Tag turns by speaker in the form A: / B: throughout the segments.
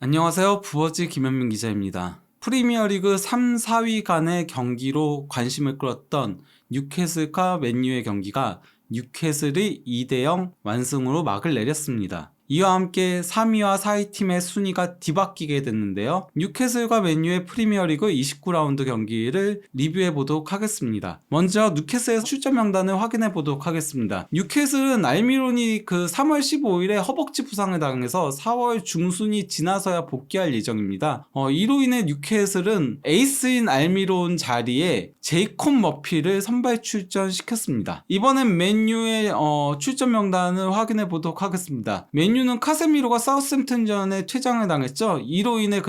A: 안녕하세요. 부어지 김현민 기자입니다. 프리미어리그 3, 4위 간의 경기로 관심을 끌었던 뉴캐슬과 맨유의 경기가 뉴캐슬이 2대0 완승으로 막을 내렸습니다. 이와 함께 3위와 4위 팀의 순위가 뒤바뀌게 됐는데요. 뉴캐슬과 맨유의 프리미어리그 29라운드 경기를 리뷰해 보도록 하겠습니다. 먼저 뉴캐슬의 출전 명단을 확인해 보도록 하겠습니다. 뉴캐슬은 알미론이 3월 15일에 허벅지 부상을 당해서 4월 중순이 지나서야 복귀할 예정입니다. 이로 인해 뉴캐슬은 에이스인 알미론 자리에 제이콥 머피를 선발 출전시켰습니다. 이번엔 맨유의 출전 명단을 확인해 보도록 하겠습니다. 맨유는 카세미로가 사우스햄튼전에 퇴장을 당했죠. 이로 인해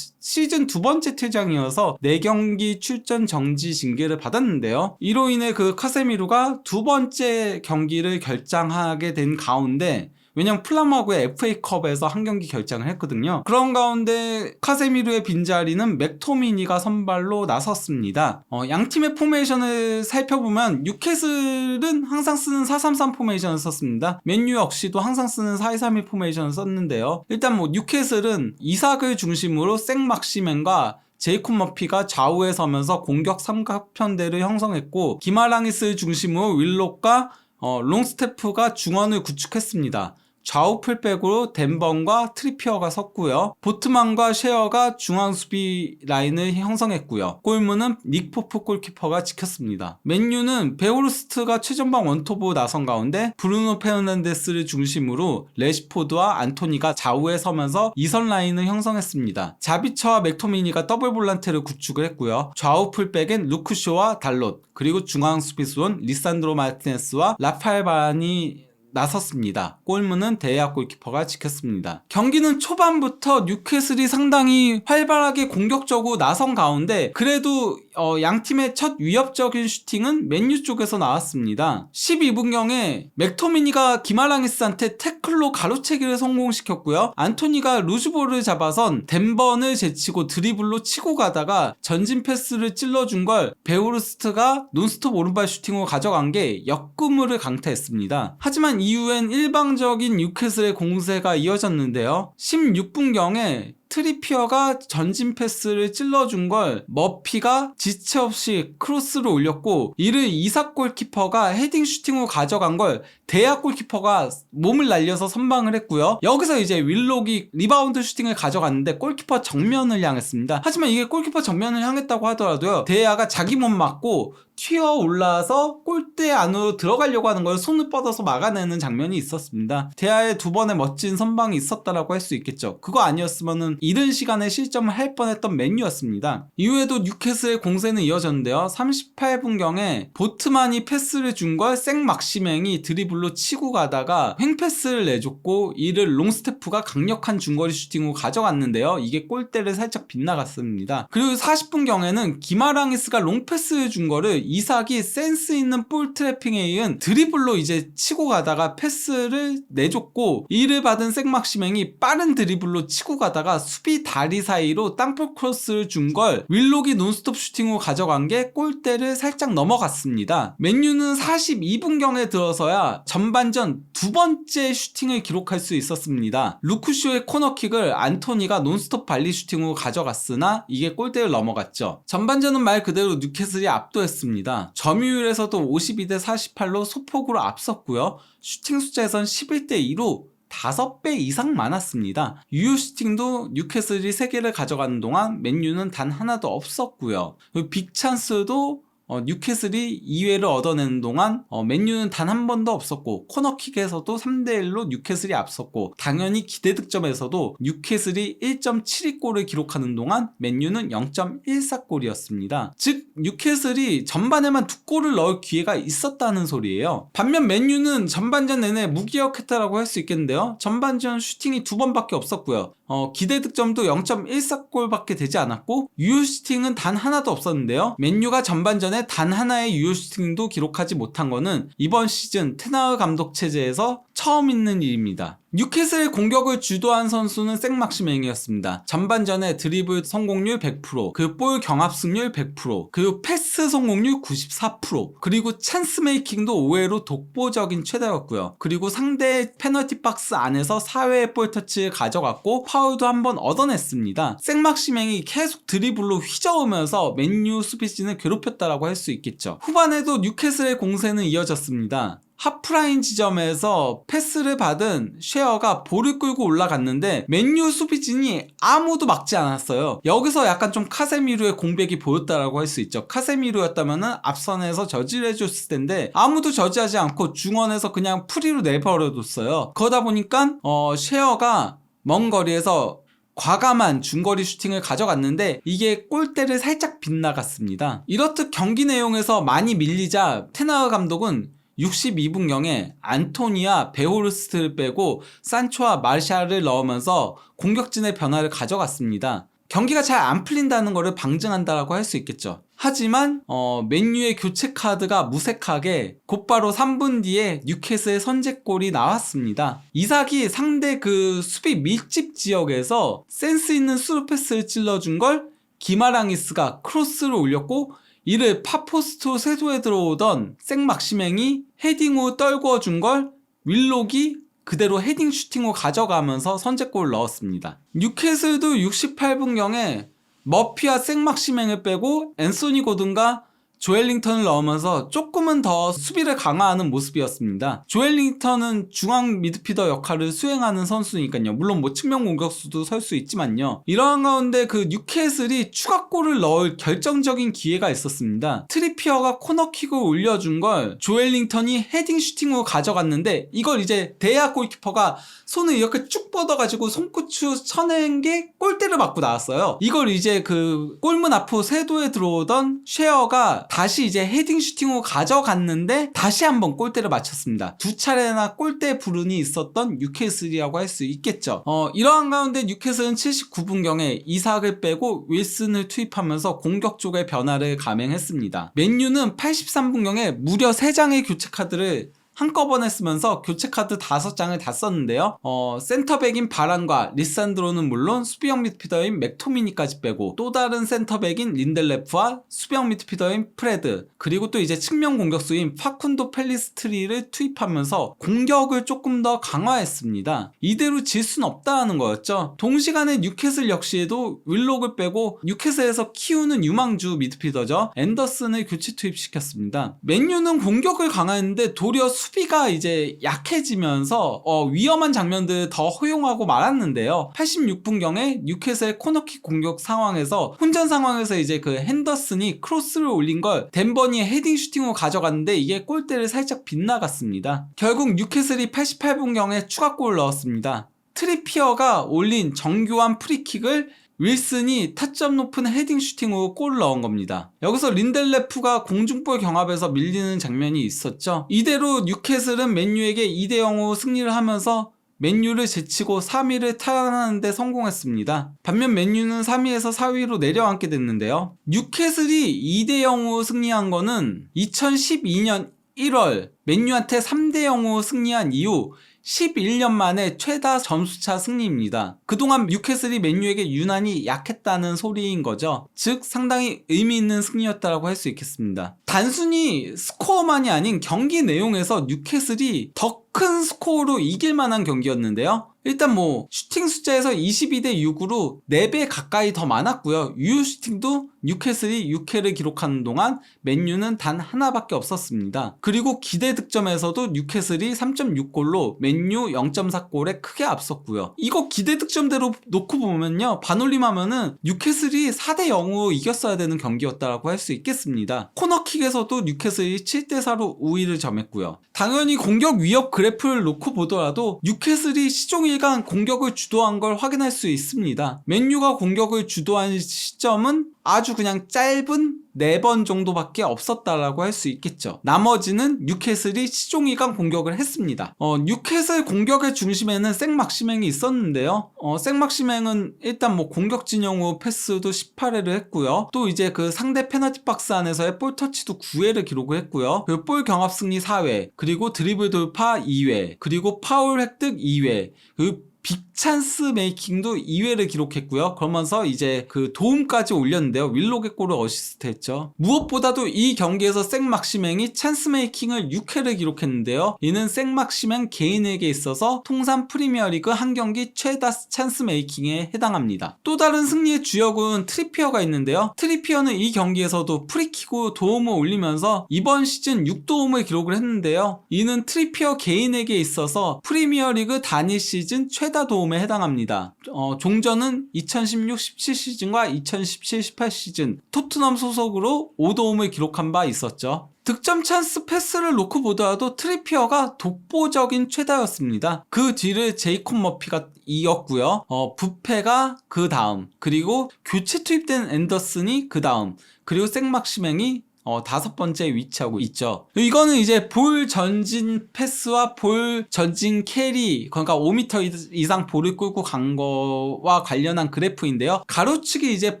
A: 시즌 두 번째 퇴장이어서 4경기 출전 정지 징계를 받았는데요. 이로 인해 카세미로가 두 번째 경기를 결장하게 된 가운데, 왜냐면 플라마고의 FA컵에서 한 경기 결장을 했거든요. 그런 가운데 카세미르의 빈자리는 맥토미니가 선발로 나섰습니다. 양팀의 포메이션을 살펴보면 뉴캐슬은 항상 쓰는 4-3-3 포메이션을 썼습니다. 맨유 역시도 항상 쓰는 4-2-3-1 포메이션을 썼는데요. 일단 뉴캐슬은 이삭을 중심으로 생막시맨과 제이콥 머피가 좌우에 서면서 공격 삼각편대를 형성했고, 기마랑이스를 중심으로 윌록과 롱스테프가 중원을 구축했습니다. 좌우 풀백으로 덴번과 트리피어가 섰고요. 보트만과 쉐어가 중앙 수비 라인을 형성했고요. 골문은 닉 포프 골키퍼가 지켰습니다. 맨유는 베오르스트가 최전방 원톱으로 나선 가운데 브루노 페르난데스를 중심으로 레시포드와 안토니가 좌우에 서면서 2선 라인을 형성했습니다. 자비처와 맥토미니가 더블 볼란테를 구축을 했고요. 좌우 풀백엔 루크쇼와 달롯, 그리고 중앙 수비수는 리산드로 마르티네스와 라파엘 바란이 나섰습니다. 골문은 데야 골키퍼가 지켰습니다. 경기는 초반부터 뉴캐슬이 상당히 활발하게 공격적으로 나선 가운데 그래도 양팀의 첫 위협적인 슈팅은 맨유 쪽에서 나왔습니다. 12분경에 맥토미니가 기마랑이스한테 태클로 가로채기를 성공시켰고요. 안토니가 루즈볼을 잡아선 덴번을 제치고 드리블로 치고 가다가 전진 패스를 찔러준 걸 베오르스트가 논스톱 오른발 슈팅으로 가져간 게 역구물을 강타했습니다. 하지만 이후엔 일방적인 뉴캐슬의 공세가 이어졌는데요. 16분경에 트리피어가 전진 패스를 찔러준 걸 머피가 지체 없이 크로스를 올렸고, 이를 이삭 골키퍼가 헤딩 슈팅으로 가져간 걸 데야 골키퍼가 몸을 날려서 선방을 했고요. 여기서 이제 윌록이 리바운드 슈팅을 가져갔는데 골키퍼 정면을 향했습니다. 하지만 이게 골키퍼 정면을 향했다고 하더라도요, 데야가 자기 몸 맞고 튀어 올라와서 골대 안으로 들어가려고 하는 걸 손을 뻗어서 막아내는 장면이 있었습니다. 데야의 두 번의 멋진 선방이 있었다라고 할 수 있겠죠. 그거 아니었으면은 이른 시간에 실점을 할 뻔했던 맨유였습니다. 이후에도 뉴캐슬의 공세는 이어졌는데요. 38분경에 보트만이 패스를 준 걸 생막시맹이 드리블로 치고 가다가 횡패스를 내줬고, 이를 롱스테프가 강력한 중거리 슈팅으로 가져갔는데요. 이게 골대를 살짝 빗나갔습니다. 그리고 40분경에는 기마랑이스가 롱패스를 준 거를 이삭이 센스 있는 볼 트래핑에 의한 드리블로 이제 치고 가다가 패스를 내줬고, 이를 받은 생막시맹이 빠른 드리블로 치고 가다가 수비 다리 사이로 땅볼 크로스를 준 걸 윌록이 논스톱 슈팅으로 가져간 게 골대를 살짝 넘어갔습니다. 맨유는 42분경에 들어서야 전반전 두 번째 슈팅을 기록할 수 있었습니다. 루크쇼의 코너킥을 안토니가 논스톱 발리 슈팅으로 가져갔으나 이게 골대를 넘어갔죠. 전반전은 말 그대로 뉴캐슬이 압도했습니다. 점유율에서도 52대 48로 소폭으로 앞섰고요. 슈팅 숫자에선 11대2로 5배 이상 많았습니다. 유효 슈팅도 뉴캐슬이 3개를 가져가는 동안 맨유는 단 하나도 없었고요. 빅찬스도 뉴캐슬이 2회를 얻어내는 동안 맨유는 단 한 번도 없었고, 코너킥에서도 3대1로 뉴캐슬이 앞섰고, 당연히 기대 득점에서도 뉴캐슬이 1.72골을 기록하는 동안 맨유는 0.14골이었습니다. 즉 뉴캐슬이 전반에만 2골을 넣을 기회가 있었다는 소리예요. 반면 맨유는 전반전 내내 무기력했다라고 할 수 있겠는데요. 전반전 슈팅이 2번밖에 없었고요. 기대 득점도 0.14골밖에 되지 않았고, 유효 슈팅은 단 하나도 없었는데요. 맨유가 전반전에 단 하나의 유효 슈팅도 기록하지 못한 거는 이번 시즌 테나흐 감독 체제에서 처음 있는 일입니다. 뉴캐슬의 공격을 주도한 선수는 생막시맹이었습니다. 전반전에 드리블 성공률 100%, 그 볼 경합 승률 100%, 그리고 패스 성공률 94%, 그리고 찬스 메이킹도 의외로 독보적인 최다였고요. 그리고 상대 페널티 박스 안에서 4회의 볼 터치를 가져갔고 파울도 한번 얻어냈습니다. 생막시맹이 계속 드리블로 휘저으면서 맨유 수비진을 괴롭혔다라고 할 수 있겠죠. 후반에도 뉴캐슬의 공세는 이어졌습니다. 하프라인 지점에서 패스를 받은 쉐어가 볼을 끌고 올라갔는데 맨유 수비진이 아무도 막지 않았어요. 여기서 약간 좀 카세미루의 공백이 보였다라고 할 수 있죠. 카세미루였다면은 앞선에서 저지해줬을 텐데 아무도 저지하지 않고 중원에서 그냥 프리로 내버려뒀어요. 그러다 보니까 쉐어가 먼 거리에서 과감한 중거리 슈팅을 가져갔는데 이게 골대를 살짝 빗나갔습니다. 이렇듯 경기 내용에서 많이 밀리자 테나흐 감독은 62분경에 안토니와 베호르스트를 빼고 산초와 마르샬을 넣으면서 공격진의 변화를 가져갔습니다. 경기가 잘 안 풀린다는 것을 방증한다라고 할 수 있겠죠. 하지만 맨유의 교체 카드가 무색하게 곧바로 3분 뒤에 뉴캐슬의 선제골이 나왔습니다. 이삭이 상대 그 수비 밀집 지역에서 센스 있는 스루 패스를 찔러준 걸 기마랑이스가 크로스를 올렸고 이를 파포스트 세도에 들어오던 생막시맹이 헤딩 후 떨궈준 걸 윌록이 그대로 헤딩 슈팅 후 가져가면서 선제골을 넣었습니다. 뉴캐슬도 68분경에 머피와 생막시맹을 빼고 앤소니 고든과 조엘링턴을 넣으면서 조금은 더 수비를 강화하는 모습이었습니다. 조엘링턴은 중앙 미드필더 역할을 수행하는 선수니까요. 물론 뭐 측면 공격수도 설 수 있지만요. 이러한 가운데 그 뉴캐슬이 추가골을 넣을 결정적인 기회가 있었습니다. 트리피어가 코너킥을 올려준 걸 조엘링턴이 헤딩 슈팅으로 가져갔는데 이걸 이제 데아 골키퍼가 손을 이렇게 쭉 뻗어가지고 손끝으로 쳐낸 게 골대를 맞고 나왔어요. 이걸 이제 그 골문 앞으로 세도에 들어오던 쉐어가 다시 이제 헤딩 슈팅으로 가져갔는데 다시 한번 골대를 맞췄습니다. 두 차례나 골대 불운이 있었던 뉴캐슬이라고 할 수 있겠죠. 이러한 가운데 뉴캐슬은 79분경에 이삭을 빼고 윌슨을 투입하면서 공격 쪽의 변화를 감행했습니다. 맨유는 83분경에 무려 3장의 교체 카드를 한꺼번에 쓰면서 교체카드 5장을 다 썼는데요. 센터백인 바란과 리산드로는 물론 수비형 미드필더인 맥토미니까지 빼고 또 다른 센터백인 린델레프와 수비형 미드필더인 프레드 그리고 또 이제 측면 공격수인 파쿤도 펠리스트리를 투입하면서 공격을 조금 더 강화했습니다. 이대로 질 순 없다는 거였죠. 동시간에 뉴캐슬 역시에도 윌록을 빼고 뉴캐슬에서 키우는 유망주 미드필더죠. 앤더슨을 교체 투입시켰습니다. 맨유는 공격을 강화했는데 도리어 수비가 이제 약해지면서 위험한 장면들을 더 허용하고 말았는데요. 86분경에 뉴캐슬의 코너킥 공격 상황에서 혼전 상황에서 이제 그 핸더슨이 크로스를 올린 걸 덴버니의 헤딩 슈팅으로 가져갔는데 이게 골대를 살짝 빗나갔습니다. 결국 뉴캐슬이 88분경에 추가골을 넣었습니다. 트리피어가 올린 정교한 프리킥을 윌슨이 타점 높은 헤딩 슈팅으로 골을 넣은 겁니다. 여기서 린델레프가 공중볼 경합에서 밀리는 장면이 있었죠. 이대로 뉴캐슬은 맨유에게 2대0으로 승리를 하면서 맨유를 제치고 3위를 탈환하는 데 성공했습니다. 반면 맨유는 3위에서 4위로 내려앉게 됐는데요. 뉴캐슬이 2대0으로 승리한 거는 2012년 1월 맨유한테 3대0으로 승리한 이후 11년 만에 최다 점수차 승리입니다. 그동안 뉴캐슬이 맨유에게 유난히 약했다는 소리인 거죠. 즉 상당히 의미 있는 승리였다고 할 수 있겠습니다. 단순히 스코어만이 아닌 경기 내용에서 뉴캐슬이 더 큰 스코어로 이길 만한 경기였는데요. 일단 뭐 슈팅 숫자에서 22대 6으로 4배 가까이 더 많았고요. 유효 슈팅도 뉴캐슬이 6회를 기록하는 동안 맨유는 단 하나밖에 없었습니다. 그리고 기대 득점에서도 뉴캐슬이 3.6골로 맨유 0.4골에 크게 앞섰고요. 이거 기대 득점대로 놓고 보면요. 반올림하면은 뉴캐슬이 4대 0으로 이겼어야 되는 경기였다고 할 수 있겠습니다. 코너킥에서도 뉴캐슬이 7대 4로 우위를 점했고요. 당연히 공격 위협 그래프를 놓고 보더라도 뉴캐슬이 시종일관 공격을 주도한 걸 확인할 수 있습니다. 맨유가 공격을 주도한 시점은 아주 그냥 짧은 4번 정도밖에 없었다라고 할 수 있겠죠. 나머지는 뉴캐슬이 시종일관 공격을 했습니다. 뉴캐슬 공격의 중심에는 생막시맹이 있었는데요. 생막시맹은 일단 뭐 공격 진영 후 패스도 18회를 했고요. 또 이제 그 상대 페널티 박스 안에서의 볼 터치도 9회를 기록을 했고요. 그리고 볼 경합 승리 4회, 그리고 드리블 돌파 2회, 그리고 파울 획득 2회, 그리고 빅찬스 메이킹도 2회를 기록했고요. 그러면서 이제 그 도움까지 올렸는데요. 윌록의 골을 어시스트 했죠. 무엇보다도 이 경기에서 생막시맹이 찬스 메이킹을 6회를 기록했는데요. 이는 생막시맹 개인에게 있어서 통산 프리미어리그 한 경기 최다 찬스 메이킹에 해당합니다. 또 다른 승리의 주역은 트리피어가 있는데요. 트리피어는 이 경기에서도 프리킥으로 도움을 올리면서 이번 시즌 6도움을 기록을 했는데요. 이는 트리피어 개인에게 있어서 프리미어리그 단일 시즌 최다 도움에 해당합니다. 종전은 2016-17 시즌과 2017-18 시즌 토트넘 소속으로 5도움을 기록한 바 있었죠. 득점 찬스 패스를 놓고 보더라도 트리피어가 독보적인 최다였습니다. 그 뒤를 제이콥 머피가 이었고요. 부페가 그 다음, 그리고 교체 투입된 앤더슨이 그 다음, 그리고 생막시맹이 5번째에 위치하고 있죠. 이거는 이제 볼 전진 패스와 볼 전진 캐리, 그러니까 5m 이상 볼을 끌고 간 거와 관련한 그래프인데요. 가로축이 이제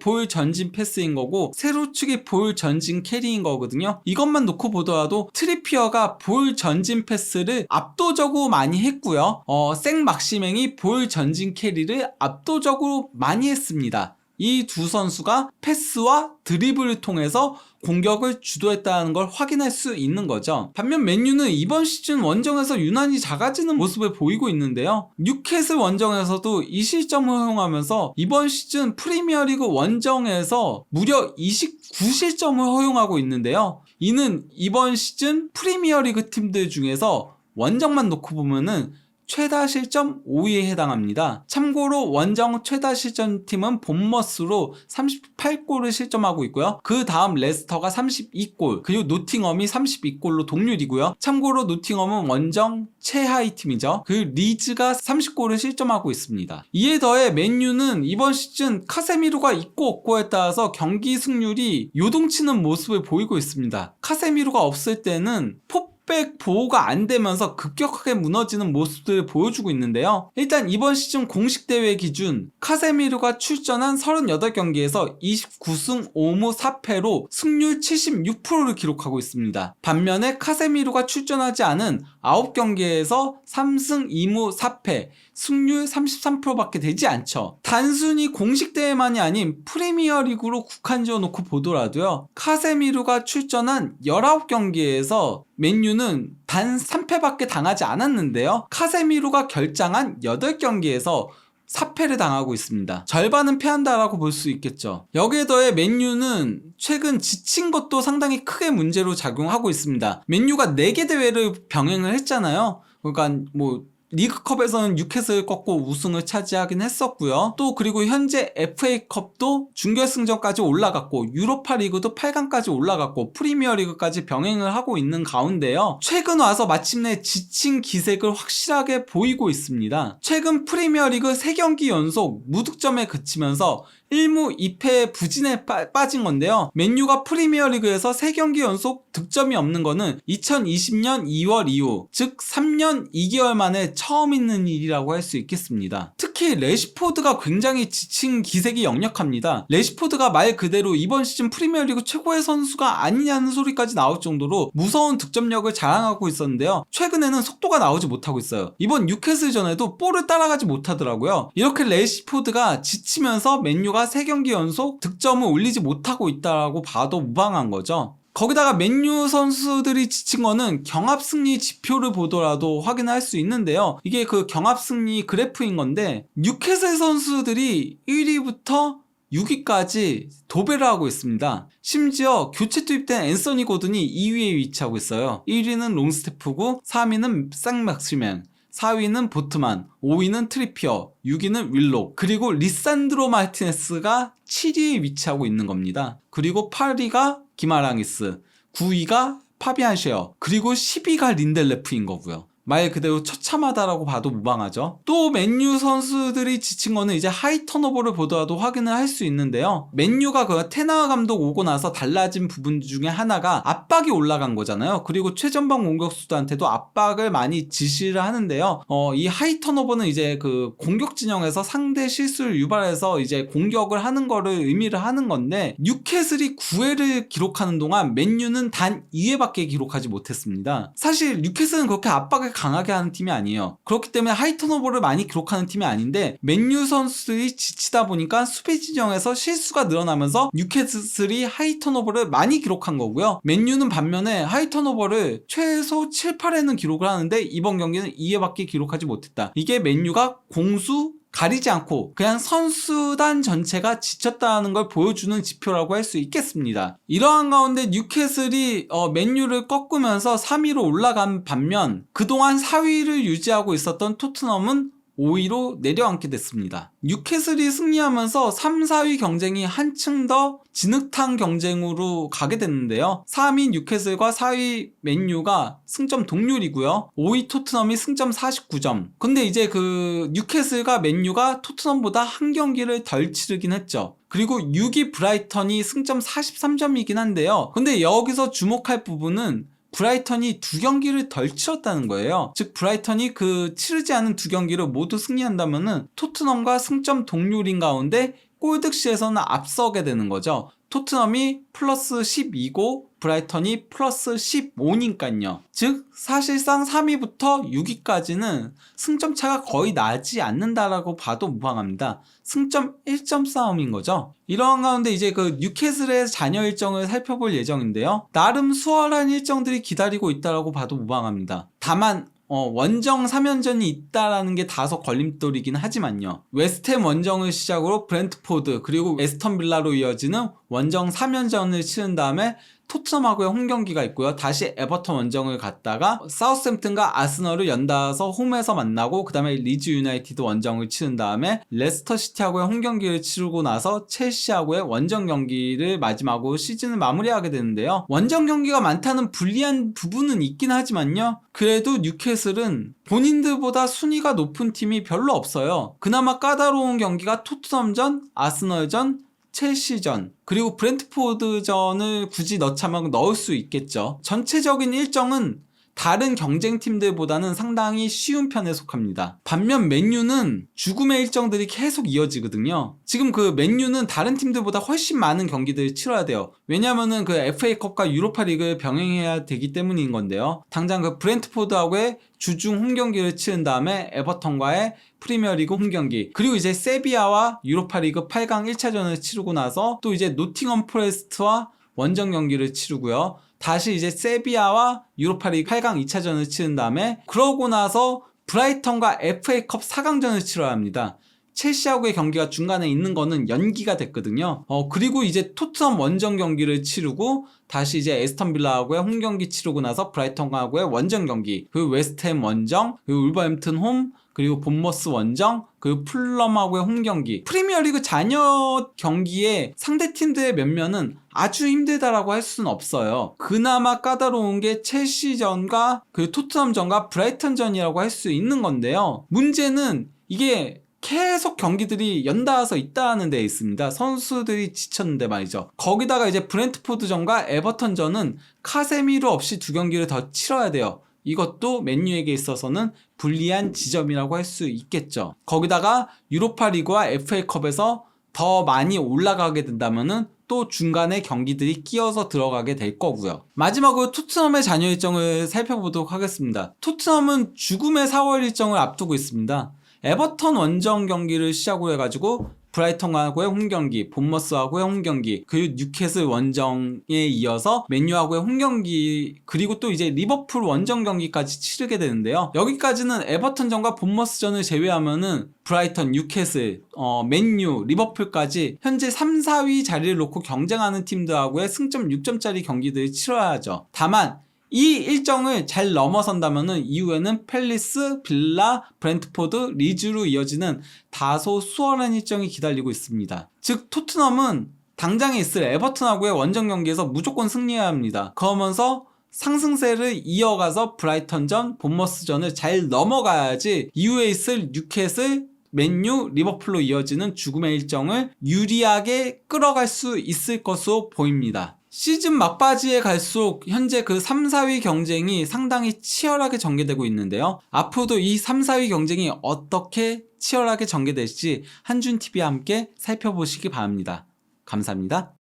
A: 볼 전진 패스인 거고 세로축이 볼 전진 캐리인 거거든요. 이것만 놓고 보더라도 트리피어가 볼 전진 패스를 압도적으로 많이 했고요. 생막시맹이 볼 전진 캐리를 압도적으로 많이 했습니다. 이 두 선수가 패스와 드리블을 통해서 공격을 주도했다는 걸 확인할 수 있는 거죠. 반면 맨유는 이번 시즌 원정에서 유난히 작아지는 모습을 보이고 있는데요. 뉴캐슬 원정에서도 이 실점을 허용하면서 이번 시즌 프리미어리그 원정에서 무려 29실점을 허용하고 있는데요. 이는 이번 시즌 프리미어리그 팀들 중에서 원정만 놓고 보면은 최다 실점 5위에 해당합니다. 참고로 원정 최다 실점 팀은 본머스로 38골을 실점하고 있고요. 그 다음 레스터가 32골, 그리고 노팅엄이 32골로 동률이고요. 참고로 노팅엄은 원정 최하위 팀이죠. 그 리즈가 30골을 실점하고 있습니다. 이에 더해 맨유는 이번 시즌 카세미루가 있고 없고에 따라서 경기 승률이 요동치는 모습을 보이고 있습니다. 카세미루가 없을 때는 백 보호가 안 되면서 급격하게 무너지는 모습들을 보여주고 있는데요. 일단 이번 시즌 공식 대회 기준 카세미루가 출전한 38경기에서 29승 5무 4패로 승률 76%를 기록하고 있습니다. 반면에 카세미루가 출전하지 않은 9경기에서 3승 2무 4패, 승률 33%밖에 되지 않죠. 단순히 공식 대회만이 아닌 프리미어리그로 국한지어 놓고 보더라도요. 카세미루가 출전한 19경기에서 맨유는 단 3패밖에 당하지 않았는데요. 카세미루가 결장한 8경기에서 4패를 당하고 있습니다. 절반은 패한다라고 볼 수 있겠죠. 여기에 더해 맨유는 최근 지친 것도 상당히 크게 문제로 작용하고 있습니다. 맨유가 4개 대회를 병행을 했잖아요. 그러니까 뭐 리그컵에서는 뉴캐슬을 꺾고 우승을 차지하긴 했었고요. 또 그리고 현재 FA컵도 준결승전까지 올라갔고 유로파 리그도 8강까지 올라갔고 프리미어리그까지 병행을 하고 있는 가운데요. 최근 와서 마침내 지친 기색을 확실하게 보이고 있습니다. 최근 프리미어리그 3경기 연속 무득점에 그치면서 1무 2패 부진에 빠진 건데요. 맨유가 프리미어리그에서 3경기 연속 득점이 없는 거는 2020년 2월 이후, 즉 3년 2개월 만에 처음 있는 일이라고 할 수 있겠습니다. 특히 레시포드가 굉장히 지친 기색이 역력합니다. 레시포드가 말 그대로 이번 시즌 프리미어리그 최고의 선수가 아니냐는 소리까지 나올 정도로 무서운 득점력을 자랑하고 있었는데요. 최근에는 속도가 나오지 못하고 있어요. 이번 뉴캐슬전에도 볼을 따라가지 못하더라고요. 이렇게 레시포드가 지치면서 맨유가 3경기 연속 득점을 올리지 못하고 있다고 봐도 무방한 거죠. 거기다가 맨유 선수들이 지친 거는 경합승리 지표를 보더라도 확인할 수 있는데요. 이게 그 경합승리 그래프인 건데 뉴캐슬 선수들이 1위부터 6위까지 도배를 하고 있습니다. 심지어 교체 투입된 앤서니 고든이 2위에 위치하고 있어요. 1위는 롱스테프고 3위는 생맥시맨, 4위는 보트만, 5위는 트리피어, 6위는 윌록, 그리고 리산드로 마르티네스가 7위에 위치하고 있는 겁니다. 그리고 8위가 기마랑이스, 9위가 파비안 쉐어, 그리고 10위가 린델레프인 거고요. 말 그대로 처참하다라고 봐도 무방하죠. 또 맨유 선수들이 지친 거는 이제 하이 턴오버를 보더라도 확인을 할 수 있는데요. 맨유가 그 테나 감독 오고 나서 달라진 부분 중에 하나가 압박이 올라간 거잖아요. 그리고 최전방 공격수들한테도 압박을 많이 지시를 하는데요. 이 하이 턴오버는 이제 그 공격 진영에서 상대 실수를 유발해서 이제 공격을 하는 거를 의미를 하는 건데, 뉴캐슬이 9회를 기록하는 동안 맨유는 단 2회밖에 기록하지 못했습니다. 사실 뉴캐슬은 그렇게 압박을 강하게 하는 팀이 아니에요. 그렇기 때문에 하이 턴오버를 많이 기록하는 팀이 아닌데, 맨유 선수들이 지치다 보니까 수비 진영에서 실수가 늘어나면서 뉴캐슬이 하이 턴오버를 많이 기록한 거고요. 맨유는 반면에 하이 턴오버를 최소 7, 8회는 기록을 하는데 이번 경기는 2회밖에 기록하지 못했다. 이게 맨유가 공수 가리지 않고 그냥 선수단 전체가 지쳤다는 걸 보여주는 지표라고 할 수 있겠습니다. 이러한 가운데 뉴캐슬이 맨유를 꺾으면서 3위로 올라간 반면 그동안 4위를 유지하고 있었던 토트넘은 5위로 내려앉게 됐습니다. 뉴캐슬이 승리하면서 3, 4위 경쟁이 한층 더 진흙탕 경쟁으로 가게 됐는데요. 3위 뉴캐슬과 4위 맨유가 승점 동률이고요. 5위 토트넘이 승점 49점. 근데 이제 그 뉴캐슬과 맨유가 토트넘보다 한 경기를 덜 치르긴 했죠. 그리고 6위 브라이턴이 승점 43점이긴 한데요. 근데 여기서 주목할 부분은 브라이턴이 2경기를 덜 치렀다는 거예요. 즉 브라이턴이 그 치르지 않은 2경기를 모두 승리한다면은 토트넘과 승점 동률인 가운데 골득시에서는 앞서게 되는 거죠. 토트넘이 플러스 12고 브라이턴이 플러스 15니까요. 즉 사실상 3위부터 6위까지는 승점 차가 거의 나지 않는다라고 봐도 무방합니다. 승점 1점 싸움인 거죠. 이러한 가운데 이제 그 뉴캐슬의 잔여 일정을 살펴볼 예정인데요. 나름 수월한 일정들이 기다리고 있다라고 봐도 무방합니다. 다만 원정 3연전이 있다라는 게 다소 걸림돌이긴 하지만요. 웨스트햄 원정을 시작으로 브렌트포드 그리고 에스턴 빌라로 이어지는 원정 3연전을 치른 다음에 토트넘하고의 홈경기가 있고요. 다시 에버턴 원정을 갔다가 사우스햄튼과 아스널을 연달아서 홈에서 만나고 그 다음에 리즈 유나이티드 원정을 치른 다음에 레스터 시티하고의 홈경기를 치르고 나서 첼시하고의 원정 경기를 마지막으로 시즌을 마무리하게 되는데요. 원정 경기가 많다는 불리한 부분은 있긴 하지만요. 그래도 뉴캐슬은 본인들보다 순위가 높은 팀이 별로 없어요. 그나마 까다로운 경기가 토트넘전, 아스널전, 첼시전 그리고 브렌트포드전을 굳이 넣자면 넣을 수 있겠죠. 전체적인 일정은 다른 경쟁팀들보다는 상당히 쉬운 편에 속합니다. 반면 맨유는 죽음의 일정들이 계속 이어지거든요. 지금 그 맨유는 다른 팀들보다 훨씬 많은 경기들을 치러야 돼요. 왜냐면은 그 FA컵과 유로파리그를 병행해야 되기 때문인 건데요. 당장 그 브렌트포드하고의 주중 홈경기를 치른 다음에 에버턴과의 프리미어리그 홈경기 그리고 이제 세비야와 유로파리그 8강 1차전을 치르고 나서 또 이제 노팅엄 포레스트와 원정 경기를 치르고요. 다시 이제 세비야와 유로파리그 8강 2차전을 치른 다음에 그러고 나서 브라이턴과 FA컵 4강전을 치러야 합니다. 첼시하고의 경기가 중간에 있는 거는 연기가 됐거든요. 그리고 이제 토트넘 원정 경기를 치르고 다시 이제 에스턴 빌라하고의 홈 경기 치르고 나서 브라이턴하고의 원정 경기 그리고 웨스트햄 원정 그리고 울버햄튼 홈 그리고 본머스 원정 그리고 풀럼하고의 홈 경기 프리미어리그 잔여 경기에 상대팀들의 면면은 아주 힘들다라고 할 수는 없어요. 그나마 까다로운 게 첼시전과 그 토트넘전과 브라이턴전이라고 할 수 있는 건데요. 문제는 이게 계속 경기들이 연달아서 있다는 데 있습니다. 선수들이 지쳤는데 말이죠. 거기다가 이제 브렌트포드전과 에버턴전은 카세미로 없이 2경기를 더 치러야 돼요. 이것도 맨유에게 있어서는 불리한 지점이라고 할 수 있겠죠. 거기다가 유로파리그와 FA컵에서 더 많이 올라가게 된다면은 또 중간에 경기들이 끼어서 들어가게 될 거고요. 마지막으로 토트넘의 잔여 일정을 살펴보도록 하겠습니다. 토트넘은 죽음의 4월 일정을 앞두고 있습니다. 에버턴 원정 경기를 시작으로 해가지고 브라이턴하고의 홈경기, 본머스하고의 홈경기, 그리고 뉴캐슬 원정에 이어서 맨유하고의 홈경기, 그리고 또 이제 리버풀 원정 경기까지 치르게 되는데요. 여기까지는 에버턴전과 본머스전을 제외하면은 브라이턴, 뉴캐슬, 맨유, 리버풀까지 현재 3, 4위 자리를 놓고 경쟁하는 팀들하고의 승점 6점짜리 경기들을 치러야죠. 다만 이 일정을 잘 넘어선다면은 이후에는 팰리스, 빌라, 브렌트포드, 리즈로 이어지는 다소 수월한 일정이 기다리고 있습니다. 즉 토트넘은 당장에 있을 에버튼하고의 원정 경기에서 무조건 승리해야 합니다. 그러면서 상승세를 이어가서 브라이턴전, 본머스전을 잘 넘어가야지 이후에 있을 뉴캐슬, 맨유, 리버풀로 이어지는 죽음의 일정을 유리하게 끌어갈 수 있을 것으로 보입니다. 시즌 막바지에 갈수록 현재 그 3, 4위 경쟁이 상당히 치열하게 전개되고 있는데요. 앞으로도 이 3, 4위 경쟁이 어떻게 치열하게 전개될지 한준TV와 함께 살펴보시기 바랍니다. 감사합니다.